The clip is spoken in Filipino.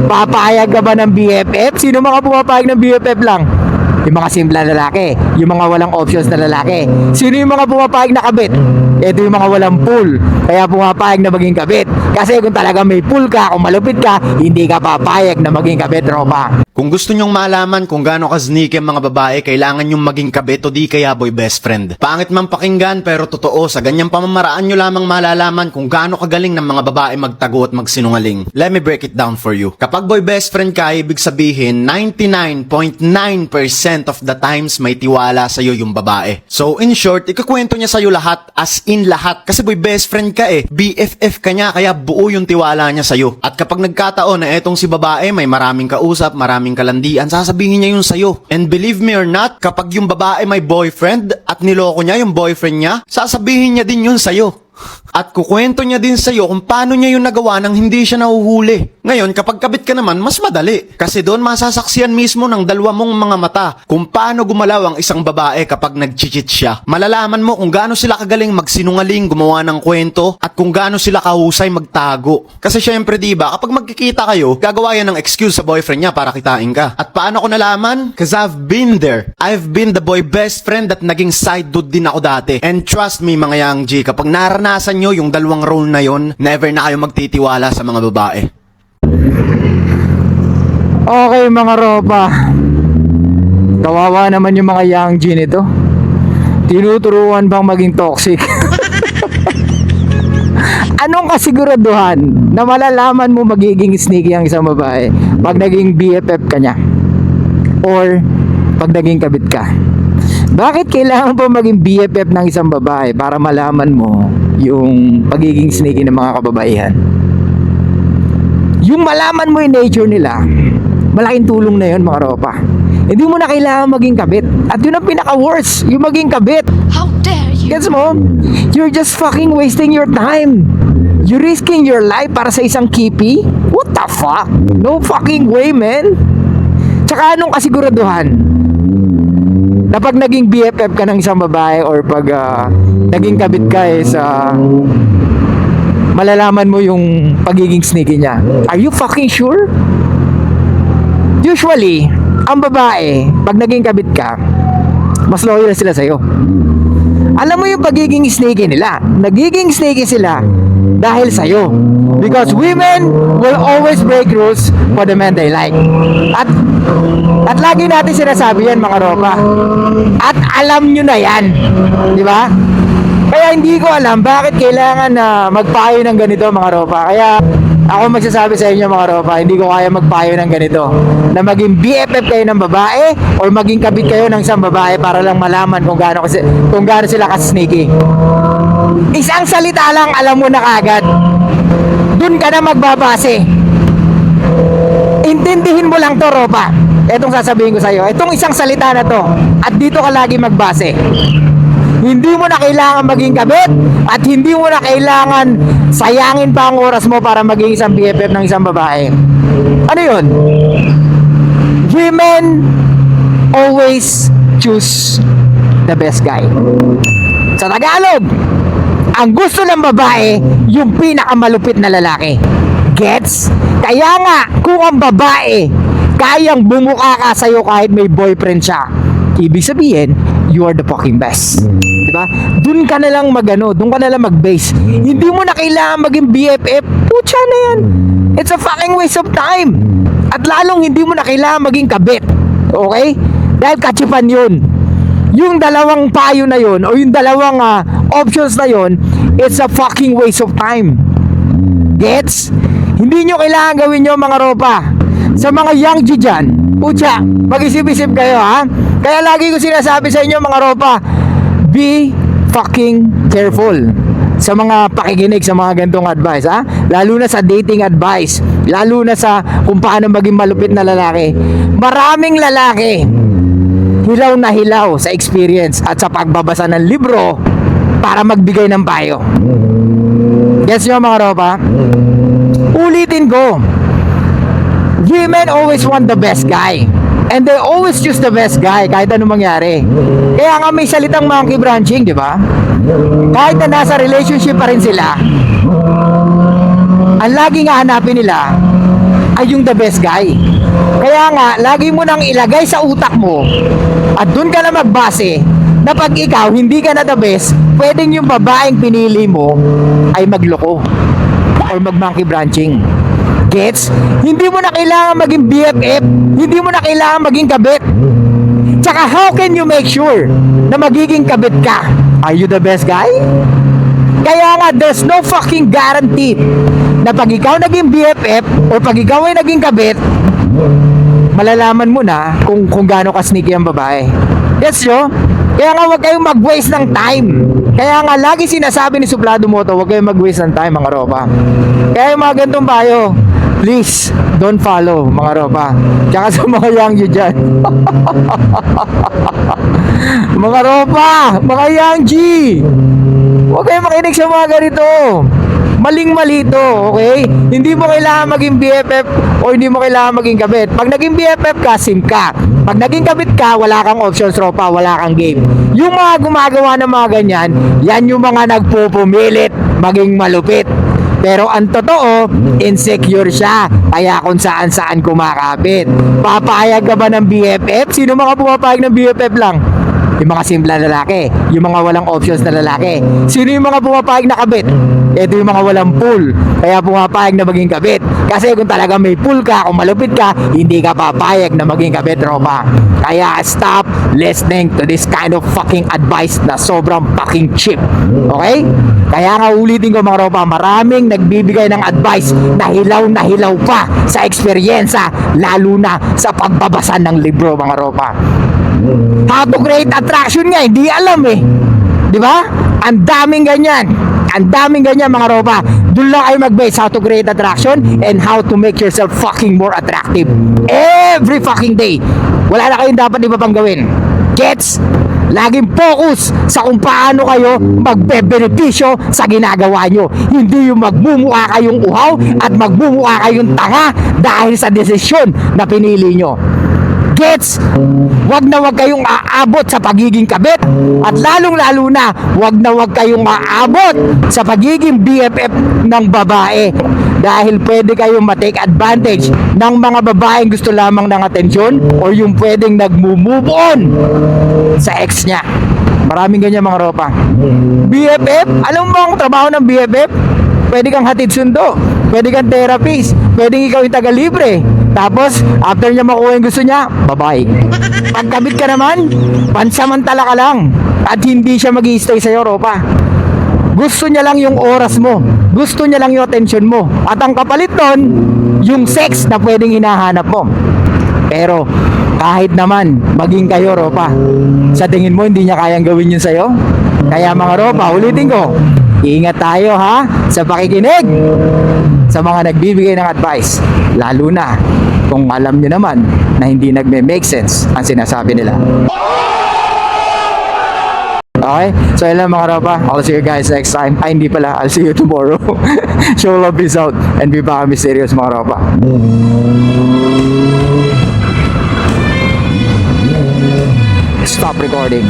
Papayag ka ba ng BFF? Sino mga pumapayag ng BFF lang? Yung mga simple na lalaki, yung mga walang options na lalaki. Sino yung mga pumapayag na kabit? Ito yung mga walang pool, kaya pumapayag na maging kabit. Kasi kung talaga may pool ka, kung malupit ka, hindi ka papayag na maging kabit, tropa. Kung gusto nyong malaman kung gaano ka-sneaky ang mga babae, kailangan nyong maging kabit o di kaya boy best friend. Pangit man pakinggan pero totoo, sa ganyang pamamaraan nyo lamang malalaman kung gaano kagaling ng mga babae magtago at magsinungaling. Let me break it down for you. Kapag boy best friend ka, ibig sabihin 99.9% of the times may tiwala sa'yo yung babae. So in short, ikakwento niya sa'yo lahat, as in lahat. Kasi boy best friend ka BFF ka niya, kaya buo yung tiwala niya sa'yo. At kapag nagkataon na etong si babae may maraming kausap, maraming kalandian, sasabihin niya yun sa'yo. And believe me or not, kapag yung babae may boyfriend at niloko niya yung boyfriend niya, sasabihin niya din yun sa'yo. At kukwento niya din sa'yo kung paano niya yung nagawa nang hindi siya nahuhuli. Ngayon, kapag kabit ka naman, mas madali. Kasi doon masasaksiyan mismo ng dalawa mong mga mata kung paano gumalaw ang isang babae kapag nag-cheat siya. Malalaman mo kung gaano sila kagaling magsinungaling, gumawa ng kwento, at kung gaano sila kahusay magtago. Kasi syempre diba, kapag magkikita kayo, gagawa yan ng excuse sa boyfriend niya para kitain ka. At paano ko nalaman? Cause I've been there. I've been the boy best friend at naging side dude din ako dati. And trust me mga Yang G, kapag naranasan nyo yung dalawang role na yon, never na kayo magtitiwala sa mga babae. Okay mga ropa, kawawa naman yung mga Yang G nito. Tinuturuan bang maging toxic? Anong kasiguraduhan na malalaman mo magiging sneaky ang isang babae pag naging BFF ka niya? Or pag naging kabit ka? Bakit kailangan pa maging BFF ng isang babae para malaman mo yung pagiging sneaky ng mga kababaihan? Yung malaman mo yung nature nila, malaking tulong na yun mga ropa. Hindi mo na kailangan maging kabit. At yun ang pinaka-worst, yung maging kabit. How dare you? Gets mo? You're just fucking wasting your time. You're risking your life para sa isang kipi? What the fuck? No fucking way, man. Tsaka anong kasiguraduhan na pag naging BFF ka ng isang babae or pag naging kabit ka malalaman mo yung pagiging sneaky niya? Are you fucking sure? Usually, ang babae, pag naging kabit ka, mas loyal sila sa'yo. Alam mo yung pagiging sneaky nila. Nagiging sneaky sila dahil sa'yo. Because women will always break rules for the men they like. At lagi natin sinasabi yan mga ropa. At alam nyo na yan. Di ba? Kaya hindi ko alam bakit kailangan na magpayo ng ganito mga ropa. Kaya ako magsasabi sa inyo mga ropa, hindi ko kaya magpayo ng ganito. Na maging BFF kayo ng babae or maging kabit kayo ng isang babae para lang malaman kung gaano sila ka-sneaky. Isang salita lang alam mo na kagad. Dun ka na magbabase. Intindihin mo lang to ropa. Etong sasabihin ko sa'yo. Etong isang salita na to. At dito ka lagi magbase. Hindi mo na kailangan maging kabit at hindi mo na kailangan sayangin pa ang oras mo para maging isang BFF ng isang babae. Ano yun? Women always choose the best guy. Sa Tagalog, ang gusto ng babae, yung pinakamalupit na lalaki. Gets? Kaya nga, kung ang babae kayang bumuka ka sa'yo kahit may boyfriend siya, ibig sabihin, you are the fucking best. Diba? Doon ka na lang doon ka na lang mag-base. Hindi mo na kailangan maging BFF. Putya na yan. It's a fucking waste of time. At lalong hindi mo na kailangan maging kabit. Okay? Dahil katsipan yun. Yung dalawang payo na yun, o yung dalawang options na yun, it's a fucking waste of time. Gets? Hindi nyo kailangan gawin nyo mga ropa. Sa mga Yang G dyan, putya, mag-isip-isip kayo ha. Kaya lagi ko sinasabi sa inyo mga ropa, be fucking careful sa mga pakikinig sa mga gantong advice ha. Lalo na sa dating advice, lalo na sa kung paano maging malupit na lalaki. Maraming lalaki hilaw na hilaw sa experience at sa pagbabasa ng libro para magbigay ng payo. Yes nyo mga ropa? Ulitin ko, women always want the best guy. And they always choose the best guy kahit anong mangyari. Kaya nga may salitang monkey branching, di ba? Kahit na nasa relationship pa rin sila, ang laging hahanapin nila, ay yung the best guy. Kaya nga, lagi mo nang ilagay sa utak mo at dun ka na magbase na pag ikaw hindi ka na the best, pwedeng yung babaeng pinili mo ay magloko or mag-monkey branching. Gets? Hindi mo na kailangan maging BFF, hindi mo na kailangan maging kabit. Tsaka how can you make sure na magiging kabit ka? Are you the best guy? Kaya nga, there's no fucking guarantee na pag ikaw naging BFF o pag ikaw ay naging kabit, malalaman mo na kung gaano ka sneaky ang babae. Yes, yo? Kaya nga, huwag kayong mag-waste ng time. Kaya nga, lagi sinasabi ni Suplado Moto, huwag kayong mag-waste ng time, mga ropa. Kaya yung mga gantong bayo, please, don't follow, mga ropa. Tsaka sa mga young you dyan. Mga ropa, mga young G, huwag kayong makinig sa mga ganito. Maling-mali to, okay? Hindi mo kailangan maging BFF o hindi mo kailangan maging kabit. Pag naging BFF ka, sim ka. Pag naging kabit ka, wala kang options, tropa, wala kang game. Yung mga gumagawa ng mga ganyan, yan yung mga nagpupumilit maging malupit. Pero ang totoo, insecure siya. Kaya kung saan-saan kumakapit. Papayag ka ba ng BFF? Sino mga pumapayag ng BFF lang? Yung mga simple na lalaki, yung mga walang options na lalaki. Sino yung mga pumapayag na kabit? Ito yung mga walang pool, kaya pumapayag na maging kabit. Kasi kung talaga may pool ka, kung malupit ka, hindi ka papayag na maging kabit, tropa. Kaya stop listening to this kind of fucking advice na sobrang fucking cheap. Okay? Kaya nga ulitin ko, mga tropa, maraming nagbibigay ng advice na hilaw pa sa eksperyensa, lalo na sa pagbabasa ng libro, mga tropa. How to create attraction nga, hindi alam eh. Di ba? Ang daming ganyan. Ang daming ganyan, mga ropa. Doon lang kayo mag-base how to create attraction and how to make yourself fucking more attractive. Every fucking day. Wala na kayong dapat iba pang gawin. Gets? Laging focus sa kung paano kayo magbe-benepisyo sa ginagawa nyo. Hindi yung magmumukha kayong uhaw at magmumukha kayong tanga dahil sa desisyon na pinili nyo. Gets? Wag na wag kayong aabot sa pagiging kabit at lalong-lalo na wag kayong aabot sa pagiging BFF ng babae dahil pwede kayong matake advantage ng mga babaeng gusto lamang ng atensyon o yung pwedeng nagmo-move on sa ex niya. Maraming ganyan, mga ropa. BFF? Alam mo ang trabaho ng BFF? Pwede kang hatid sundo, pwede kang therapist, pwedeng ikaw yung taga-libre. Tapos, after niya makuha yung gusto niya, bye-bye. Pagkabit ka naman, pansamantala ka lang. At hindi siya mag-i-stay sa'yo, ropa. Gusto niya lang yung oras mo. Gusto niya lang yung attention mo. At ang kapalit nun, yung sex na pwedeng hinahanap mo. Pero, kahit naman, maging kayo, ropa. Sa tingin mo, hindi niya kayang gawin yun sa'yo? Kaya mga ropa, ulitin ko, ingat tayo ha sa pakikinig sa mga nagbibigay ng advice, lalo na kung alam nyo naman na hindi nagme-make sense ang sinasabi nila. Okay? So yun lang, mga ropa. I'll see you guys next time. Ay, hindi pala. I'll see you tomorrow. Show love, peace out, and be back mysterious, mga ropa. Stop recording.